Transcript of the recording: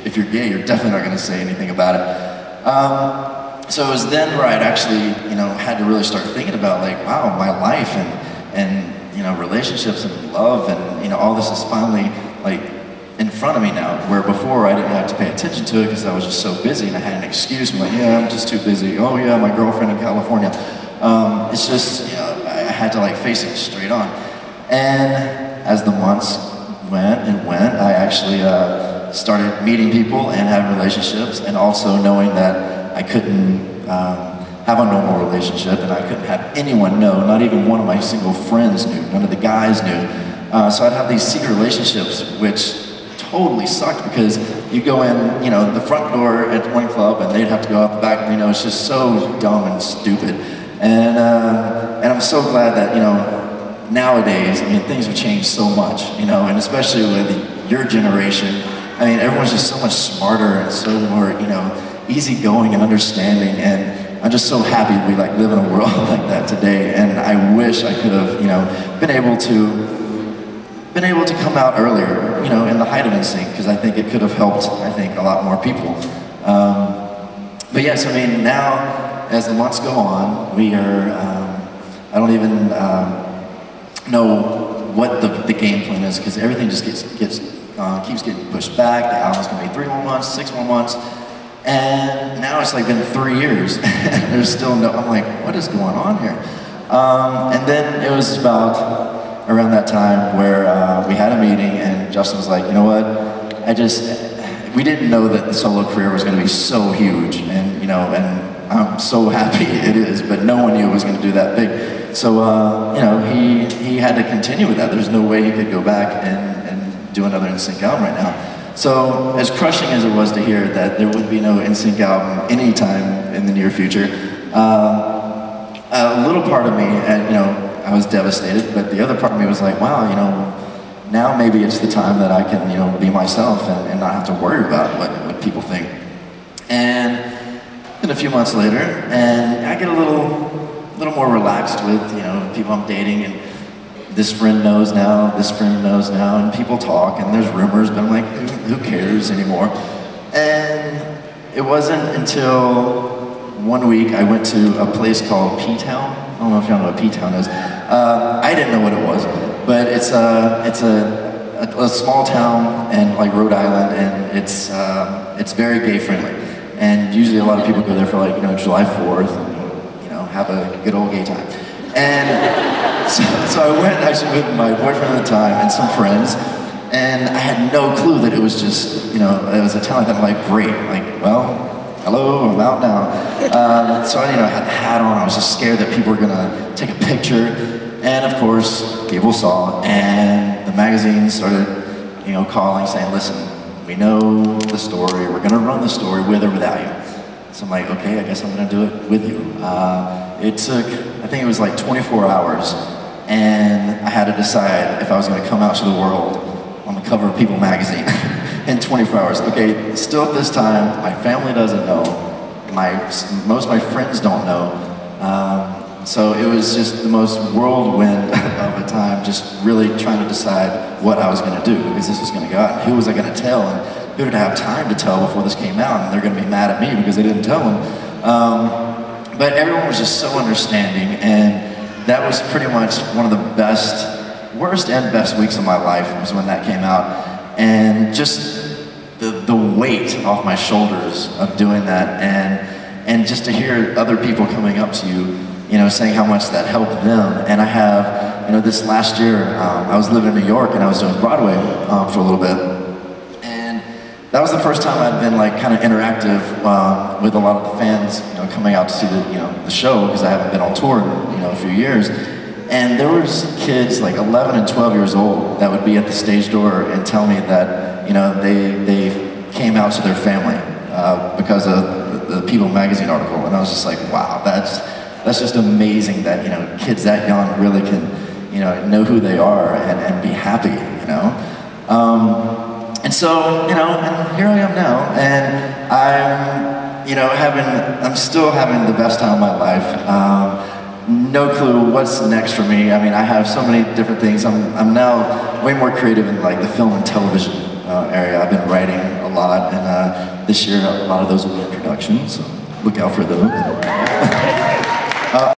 if you're gay, you're definitely not going to say anything about it. So it was then where I'd actually, had to really start thinking about like, wow, my life and relationships and love and, all this is finally like in front of me now, where before I didn't have to pay attention to it because I was just so busy and I had an excuse. I'm like, yeah, I'm just too busy. Oh yeah, my girlfriend in California. It's just, I had to like face it straight on. And as the months went, I actually started meeting people and having relationships, and also knowing that I couldn't have a normal relationship, and I couldn't have anyone know, not even one of my single friends knew, none of the guys knew. So I'd have these secret relationships, which totally sucked because you go in, the front door at one club and they'd have to go out the back, it's just so dumb and stupid. And I'm so glad that, nowadays, things have changed so much, and especially with your generation, everyone's just so much smarter and so more, easygoing and understanding, and I'm just so happy we like live in a world like that today, and I wish I could have, been able to come out earlier, in the height of NSYNC, because I think it could have helped, a lot more people. But yes, now, as the months go on, we are, I don't even know what the game plan is, because everything just keeps getting pushed back. The album's gonna be 3 more months, 6 more months, and now it's like been 3 years, and there's still no, I'm like, what is going on here? And then it was about around that time where we had a meeting, and Justin was like, you know what, we didn't know that the solo career was going to be so huge, and and I'm so happy it is, but no one knew it was going to do that big. So he had to continue with that. There's no way he could go back and do another NSYNC album right now. So as crushing as it was to hear that there would be no NSYNC album anytime in the near future, a little part of me, I was devastated, but the other part of me was like, wow, now maybe it's the time that I can, be myself and not have to worry about what people think. And then a few months later, and I get a little more relaxed with, people I'm dating, and this friend knows now, this friend knows now, and people talk, and there's rumors, but I'm like, who cares anymore? And it wasn't until one week I went to a place called P-Town. I don't know if y'all know what P-Town is. I didn't know what it was, but it's a small town in like Rhode Island, and it's very gay friendly. And usually a lot of people go there for like July 4th, and have a good old gay time. And so I went actually with my boyfriend at the time and some friends, and I had no clue that it was just it was a town that I'm like, great, like, well, hello, I'm out now. So I had the hat on. I was just scared that people were gonna take a picture, and of course people saw, and the magazine started calling, saying, listen, we know the story, we're gonna run the story with or without you. So I'm like, okay, I guess I'm gonna do it with you. It took, I think it was like 24 hours, and I had to decide if I was gonna come out to the world on the cover of People magazine in 24 hours. Okay, still at this time, my family doesn't know, most of my friends don't know, so it was just the most whirlwind of a time, just really trying to decide what I was gonna do, because this was gonna go out, and who was I gonna tell, and who did I have time to tell before this came out, and they're gonna be mad at me because they didn't tell them. But everyone was just so understanding, and that was pretty much one of the worst and best weeks of my life was when that came out. And just the weight off my shoulders of doing that, and just to hear other people coming up to you, saying how much that helped them. And I have, this last year, I was living in New York, and I was doing Broadway for a little bit. That was the first time I'd been like kind of interactive with a lot of the fans, coming out to see the show, because I haven't been on tour in a few years. And there was kids like 11 and 12 years old that would be at the stage door and tell me that they came out to their family because of the People magazine article, and I was just like, wow, that's just amazing that kids that young really can know who they are and be happy, And so, and here I am now, and I'm still having the best time of my life. No clue what's next for me. I have so many different things. I'm now way more creative in like the film and television area. I've been writing a lot, and this year a lot of those will be in production, so look out for those.